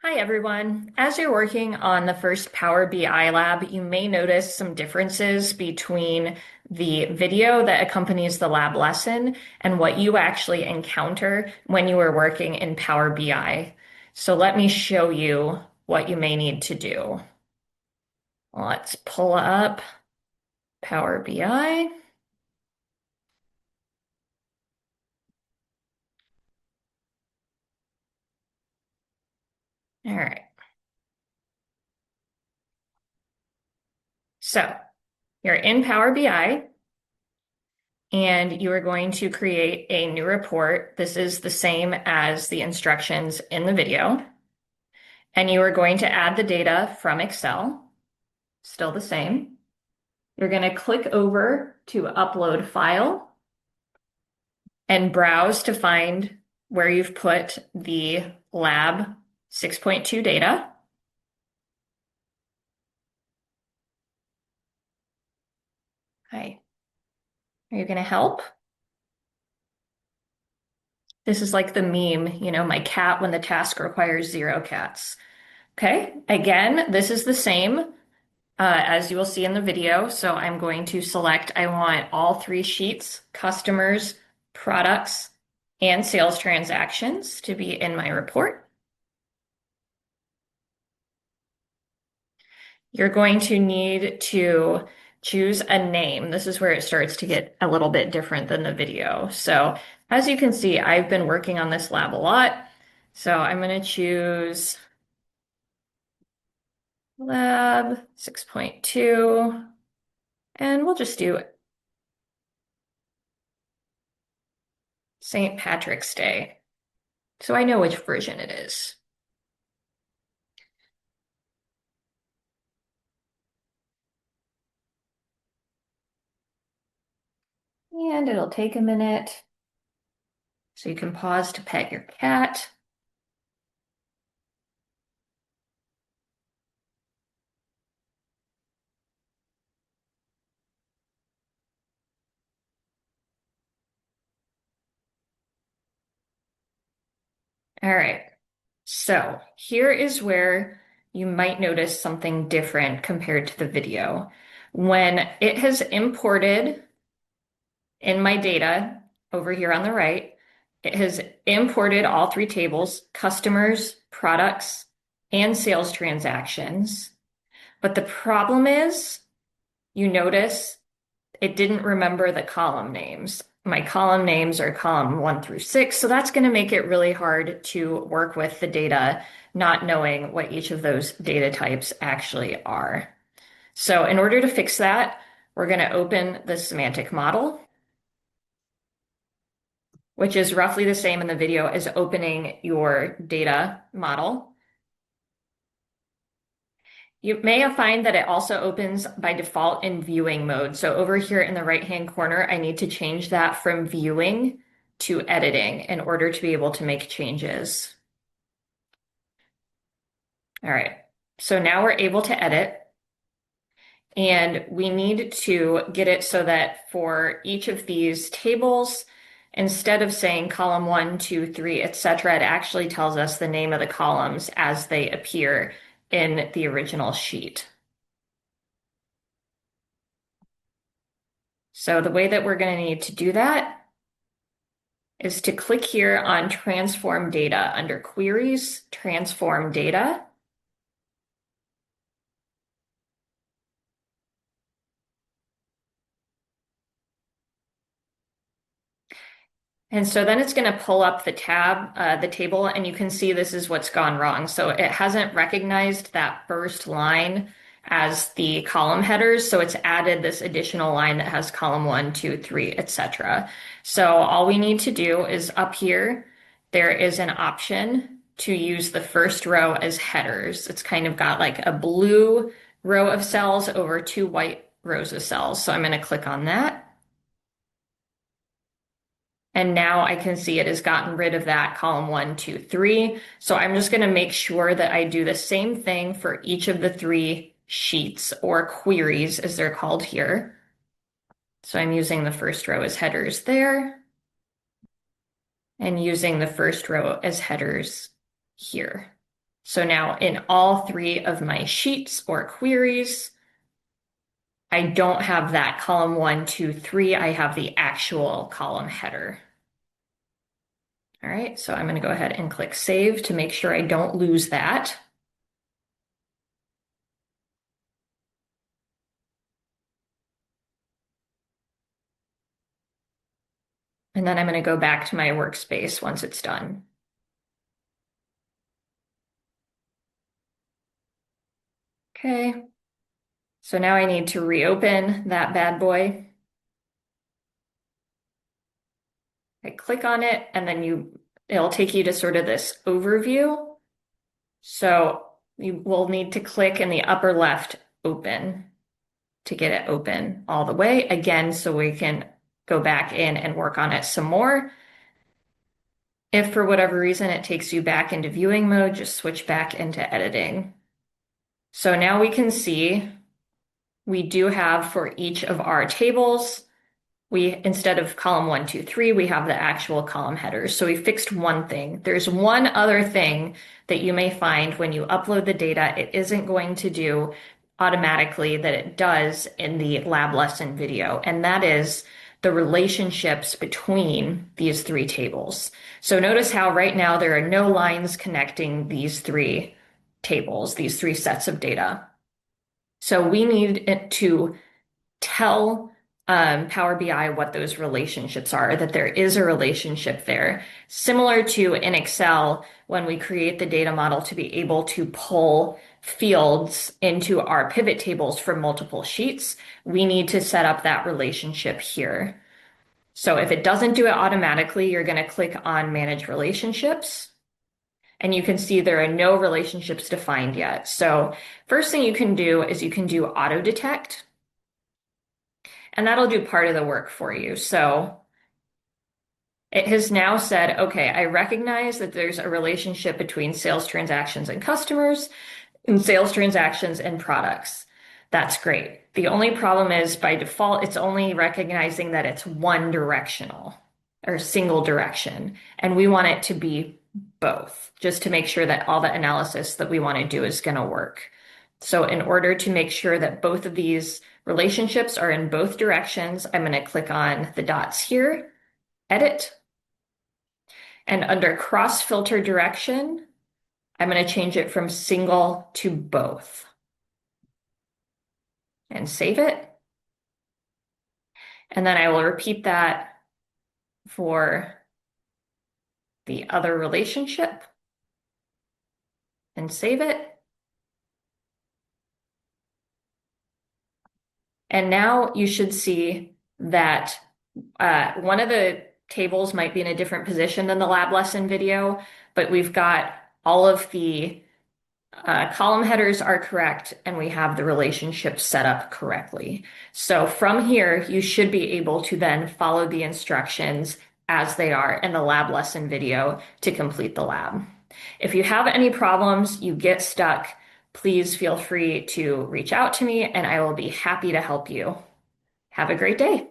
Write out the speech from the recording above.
Hi, everyone. As you're working on the first Power BI lab, you may notice some differences between the video that accompanies the lab lesson and what you actually encounter when you are working in Power BI. So let me show you what you may need to do. Let's pull up Power BI. All right. So you're in Power BI. And you are going to create a new report. This is the same as the instructions in the video. And you are going to add the data from Excel, still the same. You're going to click over to Upload File and browse to find where you've put the Lab 6.2 data. Hi, are you going to help? This is like the meme, my cat when the task requires 0 cats. Okay, again, this is the same as you will see in the video. So I'm going to select, I want all 3 sheets, customers, products, and sales transactions to be in my report. You're going to need to choose a name. This is where it starts to get a little bit different than the video. So as you can see, I've been working on this lab a lot. So I'm going to choose Lab 6.2, and we'll just do St. Patrick's Day, so I know which version it is. And it'll take a minute, so you can pause to pet your cat. All right, so here is where you might notice something different compared to the video. When it has imported in my data over here on the right, it has imported all 3 tables, customers, products, and sales transactions. But the problem is, you notice it didn't remember the column names. My column names are column 1 through 6, so that's going to make it really hard to work with the data, not knowing what each of those data types actually are. So in order to fix that, we're going to open the semantic model, which is roughly the same in the video as opening your data model. You may find that it also opens by default in viewing mode. So over here in the right-hand corner, I need to change that from viewing to editing in order to be able to make changes. All right, so now we're able to edit, and we need to get it so that for each of these tables, instead of saying column 1, 2, 3, etc., it actually tells us the name of the columns as they appear in the original sheet. So the way that we're going to need to do that is to click here on Transform Data under Queries, Transform Data. And so then it's going to pull up the tab, the table, and you can see this is what's gone wrong. So it hasn't recognized that first line as the column headers. So it's added this additional line that has column 1, 2, 3, etc. So all we need to do is up here, there is an option to use the first row as headers. It's kind of got like a blue row of cells over 2 white rows of cells. So I'm going to click on that. And now I can see it has gotten rid of that column 1, 2, 3. So I'm just going to make sure that I do the same thing for each of the 3 sheets or queries as they're called here. So I'm using the first row as headers there and using the first row as headers here. So now in all three of my sheets or queries, I don't have that column 1, 2, 3. I have the actual column header. All right, so I'm going to go ahead and click save to make sure I don't lose that. And then I'm going to go back to my workspace once it's done. Okay, so now I need to reopen that bad boy. I click on it and then it'll take you to sort of this overview. So you will need to click in the upper left open to get it open all the way again so we can go back in and work on it some more. If for whatever reason it takes you back into viewing mode, just switch back into editing. So now we can see we do have for each of our tables, instead of column 1, 2, 3, we have the actual column headers. So we fixed one thing. There's one other thing that you may find when you upload the data, it isn't going to do automatically that it does in the lab lesson video, and that is the relationships between these three tables. So notice how right now there are no lines connecting these three tables, these three sets of data. So we need it to tell Power BI what those relationships are, that there is a relationship there. Similar to in Excel, when we create the data model to be able to pull fields into our pivot tables from multiple sheets, we need to set up that relationship here. So if it doesn't do it automatically, you're going to click on Manage Relationships. And you can see there are no relationships defined yet. So first thing you can do is you can do auto detect. And that'll do part of the work for you. So it has now said, okay, I recognize that there's a relationship between sales transactions and customers and sales transactions and products. That's great. The only problem is by default, it's only recognizing that it's one directional or single direction. And we want it to be both, just to make sure that all the analysis that we want to do is going to work. So in order to make sure that both of these relationships are in both directions, I'm going to click on the dots here, edit, and under cross filter direction, I'm going to change it from single to both and save it. And then I will repeat that for the other relationship and save it. And now you should see that one of the tables might be in a different position than the lab lesson video, but we've got all of the column headers are correct and we have the relationship set up correctly. So from here, you should be able to then follow the instructions as they are in the lab lesson video to complete the lab. If you have any problems, you get stuck, please feel free to reach out to me and I will be happy to help you. Have a great day.